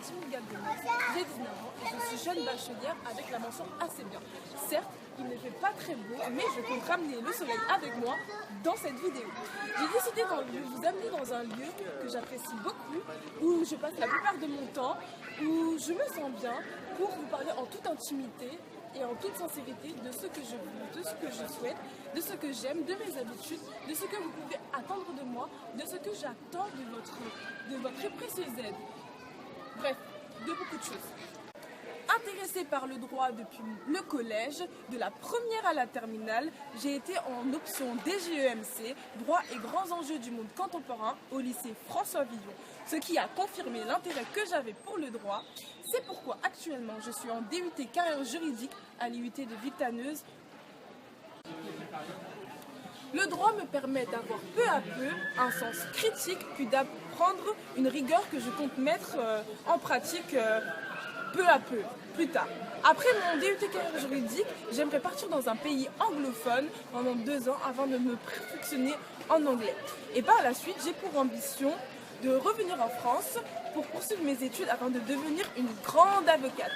Jimmy Gomez, j'ai 19 ans et je suis jeune bachelière avec la mention assez bien. Certes, il ne fait pas très beau, mais je compte ramener le soleil avec moi dans cette vidéo. J'ai décidé de vous amener dans un lieu que j'apprécie beaucoup, où je passe la plupart de mon temps, où je me sens bien, pour vous parler en toute intimité et en toute sincérité de ce que je veux, de ce que je souhaite, de ce que j'aime, de mes habitudes, de ce que vous pouvez attendre de moi, de ce que j'attends de votre très précieuse aide. Bref, de beaucoup de choses. Intéressée par le droit depuis le collège, de la première à la terminale, j'ai été en option DGEMC, droit et grands enjeux du monde contemporain, au lycée François Villon, ce qui a confirmé l'intérêt que j'avais pour le droit. C'est pourquoi actuellement je suis en DUT carrière juridique à l'IUT de Villetaneuse. Le droit me permet d'avoir peu à peu un sens critique, puis d'apprendre une rigueur que je compte mettre en pratique peu à peu, plus tard. Après mon DUT carrière juridique, j'aimerais partir dans un pays anglophone pendant 2 ans avant de me perfectionner en anglais. Et par la suite, j'ai pour ambition de revenir en France pour poursuivre mes études afin de devenir une grande avocate.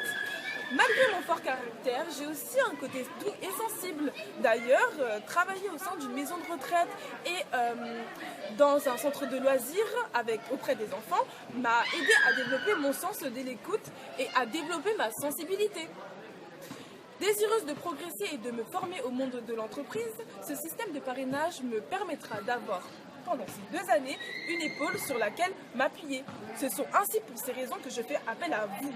Malgré mon fort caractère, j'ai aussi un côté doux et sensible. D'ailleurs, travailler au sein d'une maison de retraite et dans un centre de loisirs auprès des enfants m'a aidé à développer mon sens de l'écoute et à développer ma sensibilité. Désireuse de progresser et de me former au monde de l'entreprise, ce système de parrainage me permettra d'avoir, pendant ces 2 années, une épaule sur laquelle m'appuyer. Ce sont ainsi pour ces raisons que je fais appel à vous.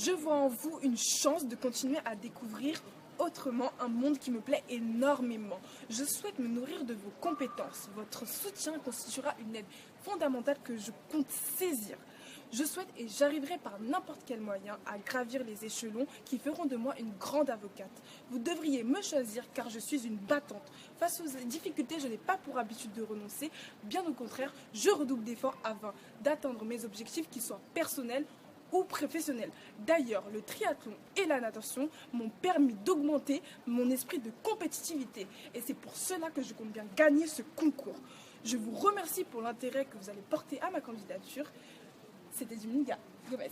Je vois en vous une chance de continuer à découvrir autrement un monde qui me plaît énormément. Je souhaite me nourrir de vos compétences. Votre soutien constituera une aide fondamentale que je compte saisir. Je souhaite et j'arriverai par n'importe quel moyen à gravir les échelons qui feront de moi une grande avocate. Vous devriez me choisir car je suis une battante. Face aux difficultés, je n'ai pas pour habitude de renoncer. Bien au contraire, je redouble d'efforts afin d'atteindre mes objectifs qui soient personnels ou professionnels. D'ailleurs, le triathlon et la natation m'ont permis d'augmenter mon esprit de compétitivité. Et c'est pour cela que je compte bien gagner ce concours. Je vous remercie pour l'intérêt que vous allez porter à ma candidature. C'était Jimmy Gomez.